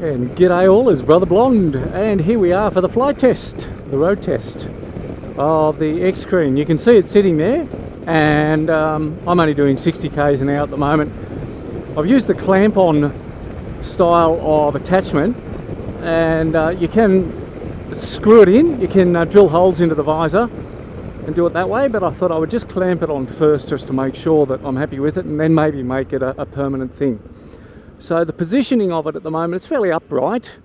And g'day all, it's Brother Blonde, and here we are for the flight test, the road test of the Xcreen. You can see it sitting there, and I'm only doing 60 k's an hour at the moment. I've used the clamp-on style of attachment, and you can screw it in, you can drill holes into the visor and do it that way, but I thought I would just clamp it on first just to make sure that I'm happy with it, and then maybe make it a permanent thing. So the positioning of it at the moment, it's fairly upright,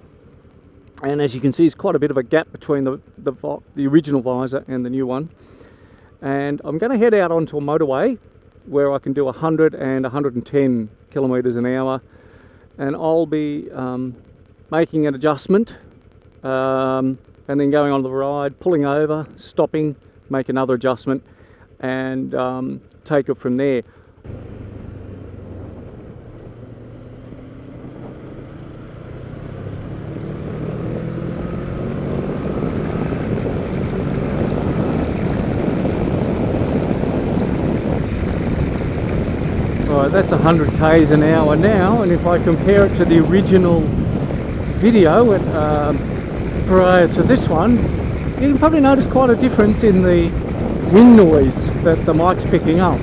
and as you can see, there's quite a bit of a gap between the original visor and the new one. And I'm going to head out onto a motorway where I can do 100 and 110 kilometers an hour, and I'll be making an adjustment and then going on the ride, pulling over, stopping, make another adjustment, and take it from there. Right, that's 100 k's an hour now, and if I compare it to the original video prior to this one, you can probably notice quite a difference in the wind noise that the mic's picking up.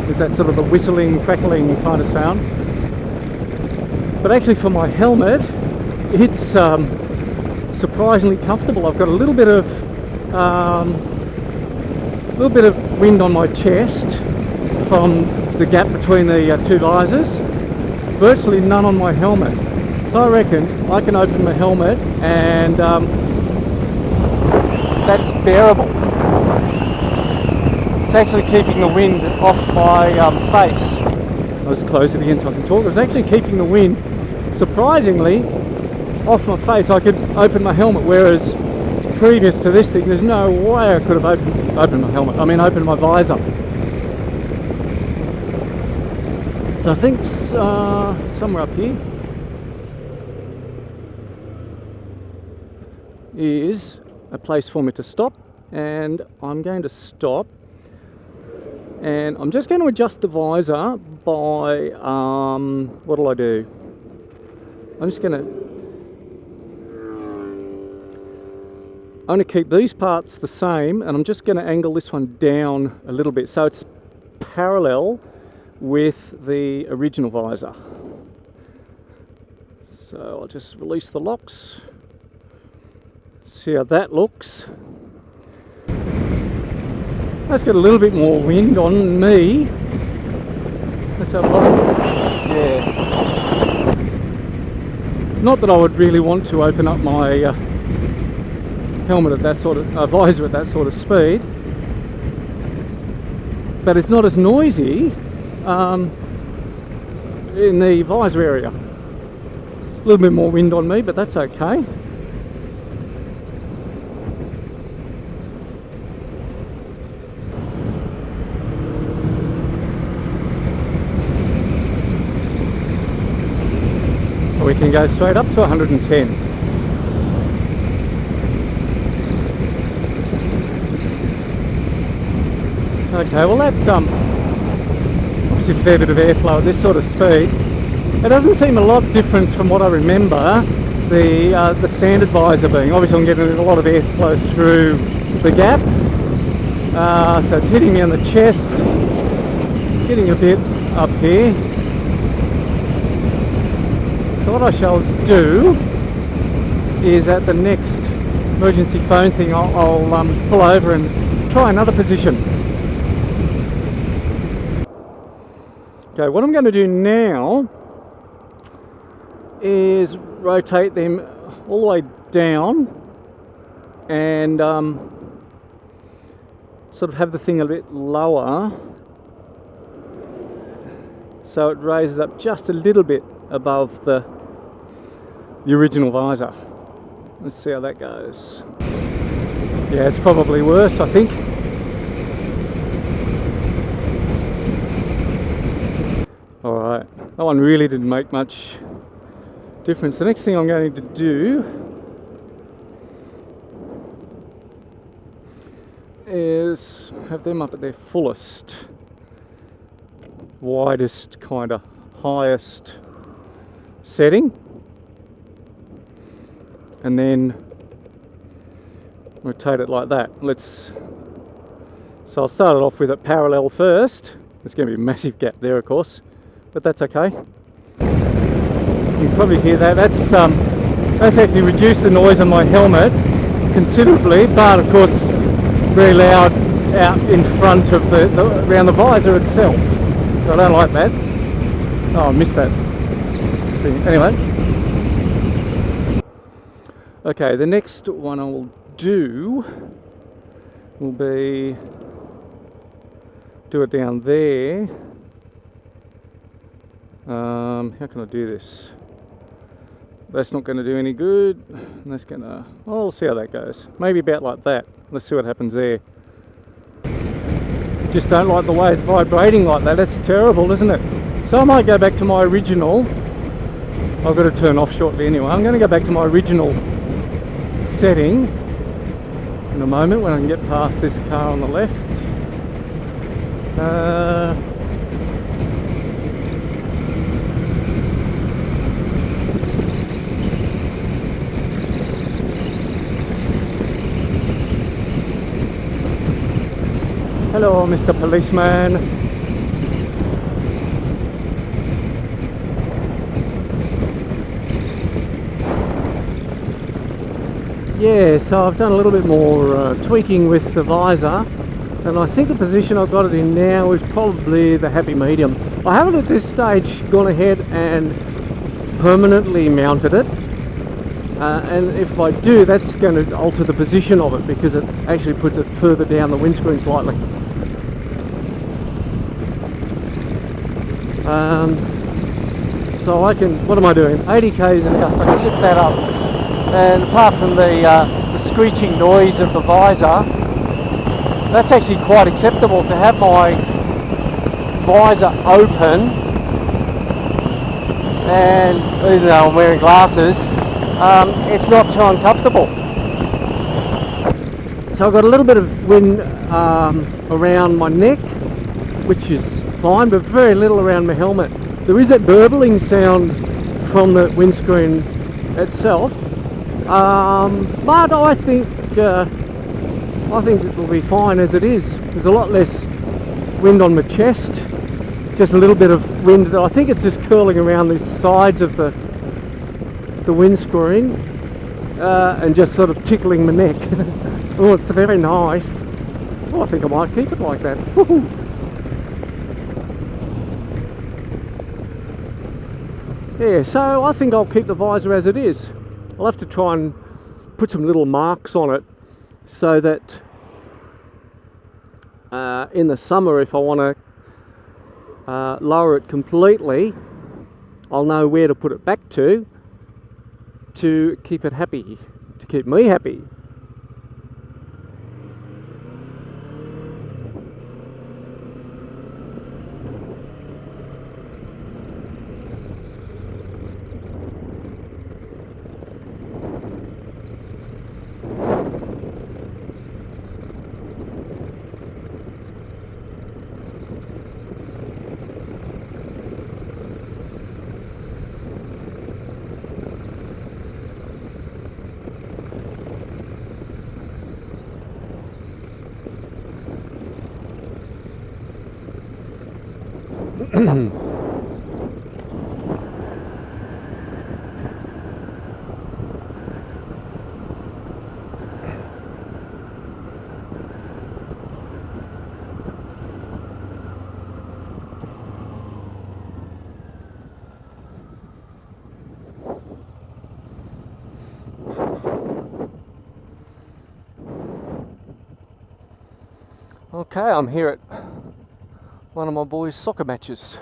There's that sort of the whistling, crackling kind of sound. But actually for my helmet, it's surprisingly comfortable. I've got a little bit of wind on my chest from the gap between the two visors, virtually none on my helmet. So I reckon I can open the helmet and that's bearable. It's actually keeping the wind off my face. I was close it again so I can talk. It was actually keeping the wind, surprisingly, off my face. I could open my helmet, whereas previous to this thing, there's no way I could have opened my helmet. I mean, opened my visor. So I think somewhere up here is a place for me to stop, and I'm going to stop, and I'm just going to adjust the visor by what'll I do? I'm going to keep these parts the same, and I'm just going to angle this one down a little bit so it's parallel with the original visor. So I'll just release the locks, see how that looks. That's got a little bit more wind on me. Let's have a look. Yeah. Not that I would really want to open up my helmet at that sort of visor at that sort of speed, but it's not as noisy in the visor area. A little bit more wind on me, but that's okay. We can go straight up to 110. Okay, well that's obviously a fair bit of airflow at this sort of speed. It doesn't seem a lot different from what I remember the standard visor being. Obviously I'm getting a lot of airflow through the gap, so it's hitting me on the chest, getting a bit up here. So what I shall do is at the next emergency phone thing I'll pull over and try another position. Okay, what I'm going to do now is rotate them all the way down and sort of have the thing a bit lower so it raises up just a little bit above the original visor. Let's see how that goes. Yeah, it's probably worse, I think. Alright, that one really didn't make much difference. The next thing I'm going to do is have them up at their fullest. widest, kind of highest setting, and then rotate it like that. So I'll start it off with it parallel first. There's going to be a massive gap there, of course, but that's okay. You can probably hear that. That's actually reduced the noise on my helmet considerably, but of course very loud out in front of around the visor itself. So I don't like that. Oh, I missed that. Anyway. Okay, the next one I'll do will be do it down there. How can I do this? That's not going to do any good. That's going to... Oh, we'll see how that goes. Maybe about like that. Let's see what happens there. Just don't like the way it's vibrating like that. That's terrible, isn't it? So I might go back to my original. I've got to turn off shortly anyway. I'm going to go back to my original setting in a moment when I can get past this car on the left. Hello, Mr. Policeman. Yeah, so I've done a little bit more tweaking with the visor, and I think the position I've got it in now is probably the happy medium. I haven't at this stage gone ahead and permanently mounted it, and if I do, that's going to alter the position of it because it actually puts it further down the windscreen slightly. So I can, what am I doing? 80 k's an hour, so I can lift that up. And apart from the screeching noise of the visor, that's actually quite acceptable to have my visor open. And even though I'm wearing glasses, it's not too uncomfortable. So I've got a little bit of wind around my neck, which is fine, but very little around my helmet. There is that burbling sound from the windscreen itself, but I think it will be fine as it is. There's a lot less wind on my chest, just a little bit of wind that I think it's just curling around the sides of the windscreen and just sort of tickling my neck. Oh, it's very nice. Oh, I think I might keep it like that. Woohoo. Yeah, so I think I'll keep the visor as it is. I'll have to try and put some little marks on it so that in the summer, if I want to lower it completely, I'll know where to put it back to keep it happy, to keep me happy. Okay, I'm here at one of my boys' soccer matches.